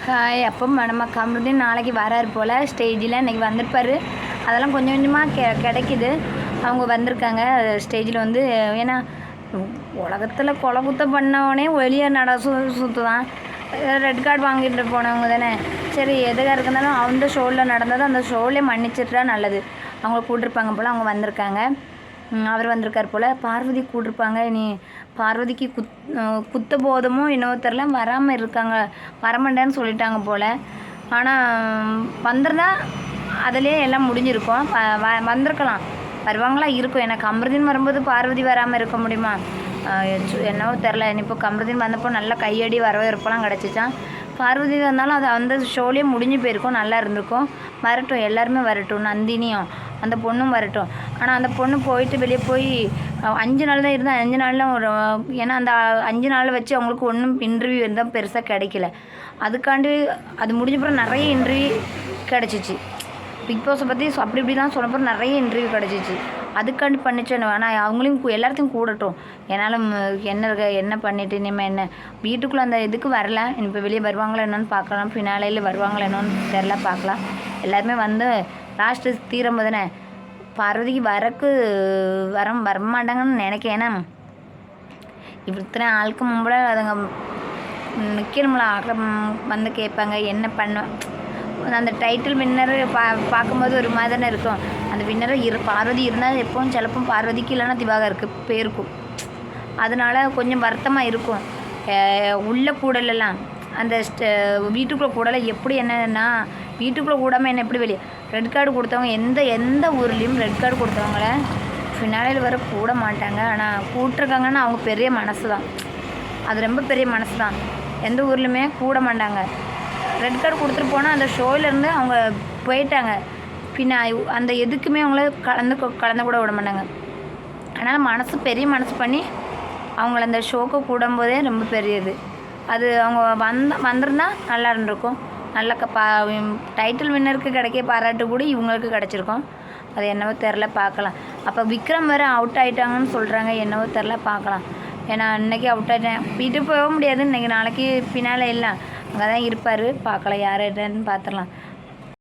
Hi. அப்போ நம்ம கமருதீன் நாளைக்கு வராரு போல் ஸ்டேஜில். இன்றைக்கி வந்திருப்பார். அதெல்லாம் கொஞ்சம் கொஞ்சமாக கிடைக்கிது. அவங்க வந்திருக்காங்க ஸ்டேஜில் வந்து. ஏன்னா உலகத்தில் கொலை குத்தம் பண்ணவனே வெளியே சுற்றுதான். ரெட் கார்டு வாங்கிட்டு போனவங்க தானே. சரி எதுக்காக இருந்தாலும் அந்த ஷோவில் நடந்தது அந்த ஷோவிலே மன்னிச்சிட்டா நல்லது. அவங்கள கூட்டிருப்பாங்க போல். அவங்க வந்திருக்காங்க. அவர் வந்திருக்கார் போல். பார்வதி கூட்டிருப்பாங்க. இனி பார்வதிக்கு குத்த போதமோ என்னவோ தெரில, வராமல் இருக்காங்க, வரமாட்டேன்னு சொல்லிட்டாங்க போல். ஆனால் வந்திருந்தா அதிலே எல்லாம் முடிஞ்சிருக்கும். வந்திருக்கலாம், வருவாங்களா இருக்கும். ஏன்னா கமருதீன் வரும்போது பார்வதி வராமல் இருக்க முடியுமா? என்னவோ தெரில. இப்போ கமருதீன் வந்தப்போ நல்லா கையடி வரவேற்பெல்லாம் கிடச்சிச்சான். பார்வதி வந்தாலும் அது அந்த ஷோலேயே முடிஞ்சு போயிருக்கும், நல்லா இருந்திருக்கும். வரட்டும், எல்லாருமே வரட்டும். நந்தினியும் அந்த பொண்ணும் வரட்டும். ஆனால் அந்த பொண்ணு போயிட்டு வெளியே போய் 5 நாள் தான் இருந்தால் 5 நாளில் ஒரு, ஏன்னா அந்த 5 நாள் வச்சு அவங்களுக்கு ஒன்றும் இன்டர்வியூ இருந்தால் பெருசாக கிடைக்கல. அதுக்காண்டி அது முடிஞ்சப்பறம் நிறைய இன்டர்வியூ கிடச்சிச்சு. பிக் பாஸை பற்றி அப்படி இப்படிலாம் சொன்னப்பறம் நிறைய இன்டர்வியூ கிடச்சிச்சு. அதுக்காண்டி பண்ணிச்சேன்னு. ஆனால் அவங்களையும் எல்லாத்தையும் கூடட்டும். என்னால் என்ன பண்ணிட்டு இனிமேல் என்ன வீட்டுக்குள்ளே அந்த இதுக்கு வரல. இப்போ வெளியே வருவாங்களா என்னன்னு பார்க்கலாம். ஃபினாலையில் வருவாங்களா என்னன்னு தெரில, பார்க்கலாம். எல்லாருமே வந்து லாஸ்ட்டு தீரும் போதுனே பார்வதிக்கு வரமாட்டாங்கன்னு நினைக்கிறேன். ஏன்னா இத்தனை ஆளுக்கு முன்பட அதுங்க நிற்கணும்ல. வந்து கேட்பாங்க என்ன பண்ணுவேன். அந்த டைட்டில் வின்னரு பார்க்கும்போது ஒரு மாதிரி தானே இருக்கும். அந்த வின்னரை பார்வதி இருந்தால் எப்போவும் சிலப்போ பார்வதிக்கு இல்லைன்னா திவாகருக்கு பேருக்கும். அதனால கொஞ்சம் வருத்தமாக இருக்கும். உள்ள கூடலாம் அந்த வீட்டுக்குள்ளே கூடலை எப்படி என்னன்னா, வீட்டுக்குள்ளே கூடாமல் என்ன எப்படி வெளியே ரெட் கார்டு கொடுத்தவங்க எந்த ஊர்லேயும் ரெட் கார்டு கொடுத்தவங்கள ஃபினாலையில் வர கூட மாட்டாங்க. ஆனால் கூப்பிட்ருக்காங்கன்னா அவங்க பெரிய மனசு தான். அது ரொம்ப பெரிய மனசு தான். எந்த ஊர்லேயுமே கூட மாட்டாங்க. ரெட் கார்டு கொடுத்துட்டு போனால் அந்த ஷோவிலேருந்து அவங்க போயிட்டாங்க. அந்த எதுக்குமே அவங்கள கலந்து கூட விட மாட்டாங்க. அதனால் பெரிய மனசு பண்ணி அவங்கள அந்த ஷோக்கு கூடும்போதே ரொம்ப பெரியது. அது அவங்க வந்திருந்தால் நல்லா இருந்திருக்கும். நல்ல டைட்டில் வின்னருக்கு கிடைக்க பாராட்டு கூட இவங்களுக்கு கிடச்சிருக்கும். அது என்னவோ தெரில, பார்க்கலாம். அப்போ விக்ரம் வேறு அவுட் ஆகிட்டாங்கன்னு சொல்கிறாங்க. என்னவோ தெரில, பார்க்கலாம். ஏன்னா இன்றைக்கி அவுட் ஆகிட்டேன், வீட்டுக்கு போக முடியாது. இன்றைக்கி நாளைக்கு பின்னால் இல்லை, அங்கே தான் இருப்பார். பார்க்கலாம் யார் என்னன்னு பார்த்துடலாம்.